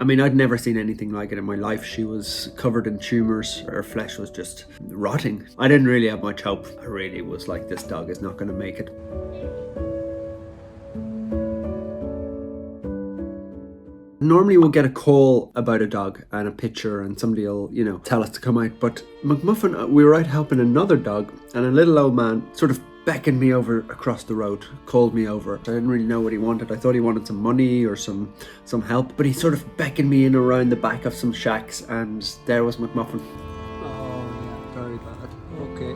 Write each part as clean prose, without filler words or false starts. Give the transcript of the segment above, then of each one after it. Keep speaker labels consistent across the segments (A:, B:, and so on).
A: I mean, I'd never seen anything like it in my life. She was covered in tumours. Her flesh was just rotting. I didn't really have much hope. I really was like, this dog is not going to make it. Normally we'll get a call about a dog and a picture and somebody will, tell us to come out. But McMuffin, we were out helping another dog and a little old man sort of beckoned me over across the road, called me over. I didn't really know what he wanted. I thought he wanted some money or some help, but he sort of beckoned me in around the back of some shacks and there was McMuffin.
B: Oh yeah, very bad. Okay.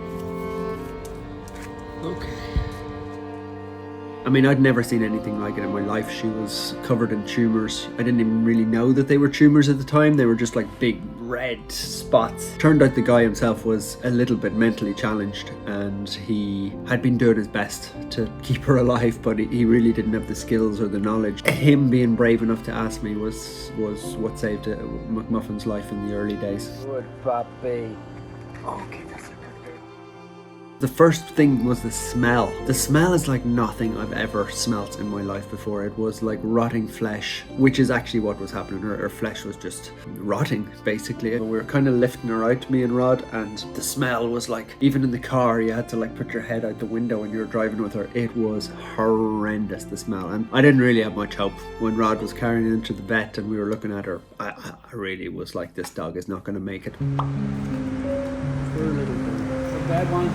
A: I mean, I'd never seen anything like it in my life. She was covered in tumours. I didn't even really know that they were tumours at the time. They were just like big red spots. Turned out the guy himself was a little bit mentally challenged and he had been doing his best to keep her alive, but he really didn't have the skills or the knowledge. Him being brave enough to ask me was what saved McMuffin's life in the early days.
B: Good puppy. Okay, that's a good girl.
A: The first thing was the smell. The smell is like nothing I've ever smelt in my life before. It was like rotting flesh, which is actually what was happening. Her flesh was just rotting, basically. We were kind of lifting her out, me and Rod, and the smell was like, even in the car, you had to like put your head out the window when you were driving with her. It was horrendous, the smell. And I didn't really have much hope. When Rod was carrying her into the vet and we were looking at her, I really was like, this dog is not going to make it.
B: Poor little girl. It's a bad one.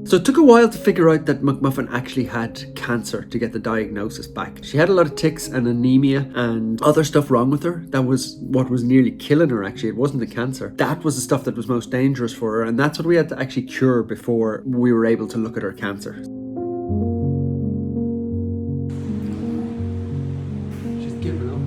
A: So it took a while to figure out that McMuffin actually had cancer to get the diagnosis back. She had a lot of tics and anemia and other stuff wrong with her. That was what was nearly killing her, actually. It wasn't the cancer. That was the stuff that was most dangerous for her, and that's what we had to actually cure before we were able to look at her cancer.
B: She's given up.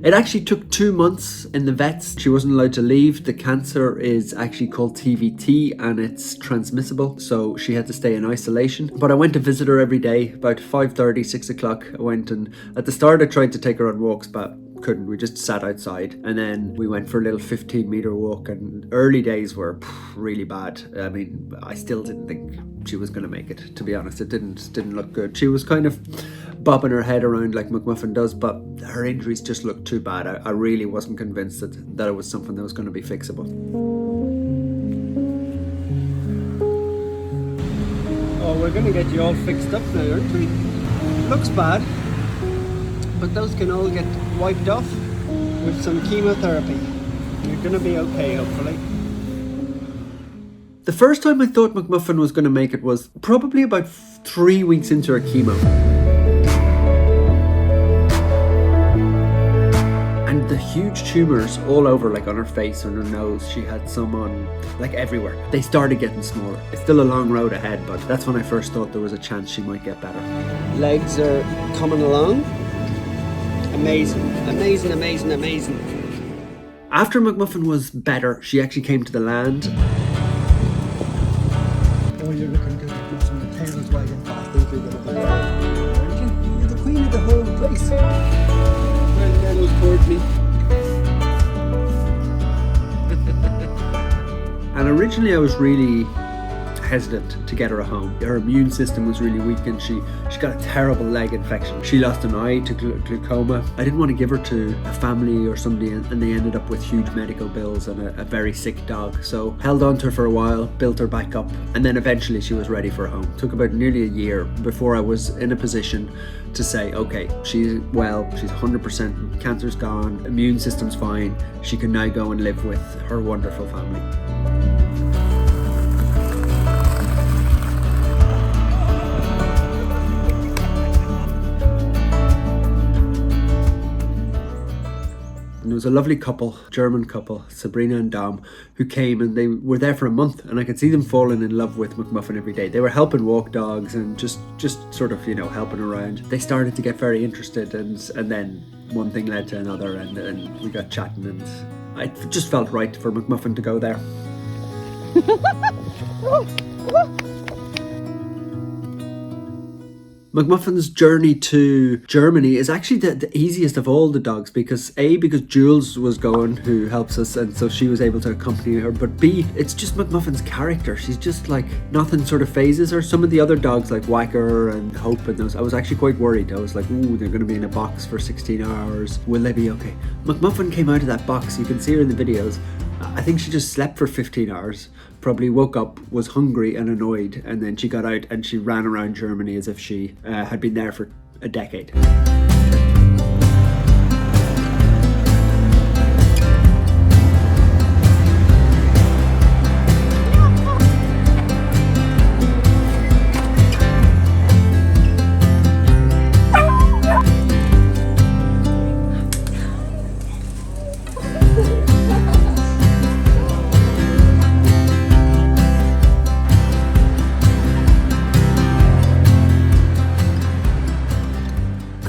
A: It actually took 2 months in the vets. She wasn't allowed to leave. The cancer is actually called TVT and it's transmissible. So she had to stay in isolation. But I went to visit her every day, about 5:30, 6 o'clock. I went and at the start I tried to take her on walks, but couldn't. We just sat outside and then we went for a little 15-meter walk, and early days were really bad. I mean, I still didn't think she was going to make it, to be honest. It didn't look good. She was kind of bobbing her head around like McMuffin does, but her injuries just looked too bad. I really wasn't convinced that it was something that was going to be fixable.
B: Oh, we're going to get you all fixed up now, aren't we? Looks bad, but those can all get wiped off with some chemotherapy. You're going to be okay, hopefully.
A: The first time I thought McMuffin was going to make it was probably about 3 weeks into her chemo. And the huge tumours all over, like on her face, on her nose. She had some on, like everywhere. They started getting smaller. It's still a long road ahead, but that's when I first thought there was a chance she might get better.
B: Legs are coming along. Amazing.
A: After McMuffin was better, she actually came to the land.
B: Oh, you're looking good. The tail is wagging fast. Think you're going to be alright. You're the queen of the whole place. Well, that was towards me.
A: And originally I was really hesitant to get her at home. Her immune system was really weak and she got a terrible leg infection. She lost an eye to glaucoma. I didn't want to give her to a family or somebody and they ended up with huge medical bills and a very sick dog. So held on to her for a while, built her back up, and then eventually she was ready for a home. Took about nearly a year before I was in a position to say, okay, she's well, she's 100%, cancer's gone, immune system's fine, she can now go and live with her wonderful family. And there was a lovely couple, German couple, Sabrina and Dom, who came and they were there for a month and I could see them falling in love with McMuffin every day. They were helping walk dogs and just sort of, helping around. They started to get very interested and then one thing led to another and we got chatting and it just felt right for McMuffin to go there. McMuffin's journey to Germany is actually the easiest of all the dogs because because Jules was going, who helps us, and so she was able to accompany her, but B, it's just McMuffin's character. She's just like, nothing sort of phases her. Some of the other dogs like Whacker and Hope and those, I was actually quite worried. I was like, ooh, they're going to be in a box for 16 hours. Will they be okay? McMuffin came out of that box. You can see her in the videos. I think she just slept for 15 hours. Probably woke up, was hungry and annoyed, and then she got out and she ran around Germany as if she had been there for a decade.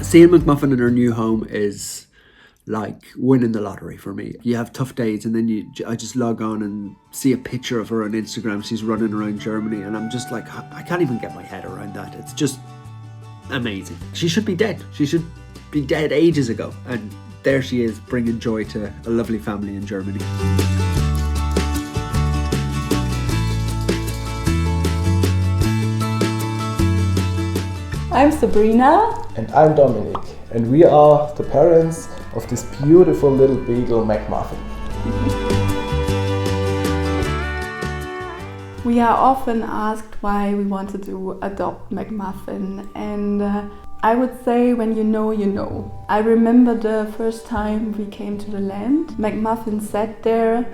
A: Seeing McMuffin in her new home is like winning the lottery for me. You have tough days and then I just log on and see a picture of her on Instagram. She's running around Germany and I'm just like, I can't even get my head around that. It's just amazing. She should be dead. She should be dead ages ago. And there she is, bringing joy to a lovely family in Germany.
C: I'm Sabrina.
D: And I'm Dominic, and we are the parents of this beautiful little beagle McMuffin.
C: We are often asked why we wanted to adopt McMuffin, and I would say when you know, you know. I remember the first time we came to the land, McMuffin sat there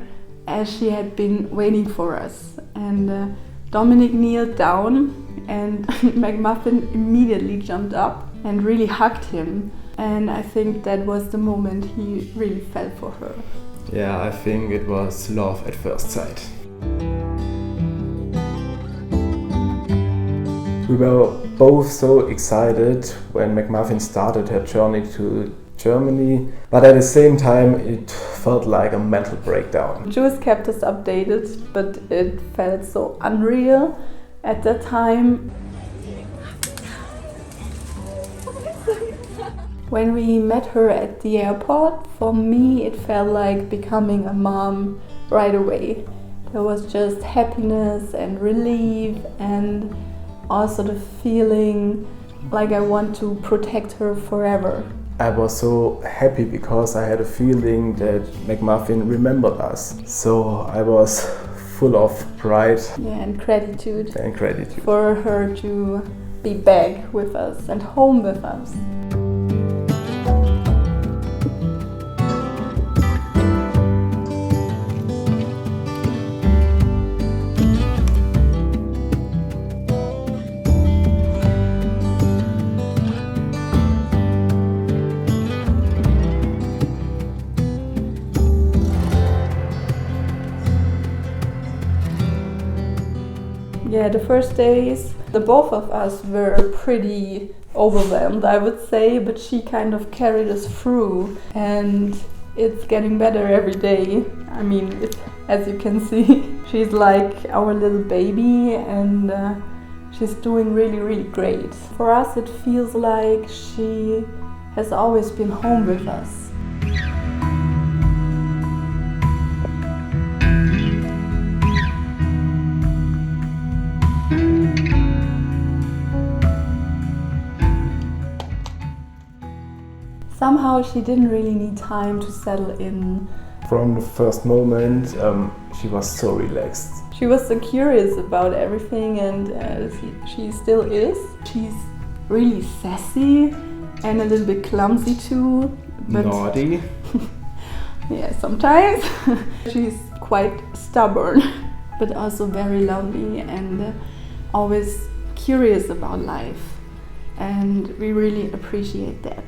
C: as she had been waiting for us, and Dominic kneeled down and McMuffin immediately jumped up and really hugged him, and I think that was the moment he really fell for her.
D: Yeah, I think it was love at first sight. We were both so excited when McMuffin started her journey to Germany, but at the same time it felt like a mental breakdown.
C: Jules kept us updated, but it felt so unreal at that time. When we met her at the airport, for me it felt like becoming a mom right away. There was just happiness and relief and also the feeling like I want to protect her forever.
D: I was so happy because I had a feeling that McMuffin remembered us. So I was full of pride
C: and gratitude
D: for
C: her to be back with us and home with us. Yeah, the first days, the both of us were pretty overwhelmed, I would say, but she kind of carried us through, and it's getting better every day. I mean, as you can see, she's like our little baby, and she's doing really, really great. For us, it feels like she has always been home with us. Somehow she didn't really need time to settle in.
D: From the first moment, she was so relaxed.
C: She was so curious about everything, and she still is. She's really sassy and a little bit clumsy too. But
D: naughty.
C: Yeah, sometimes. She's quite stubborn, but also very lovely and always curious about life. And we really appreciate that.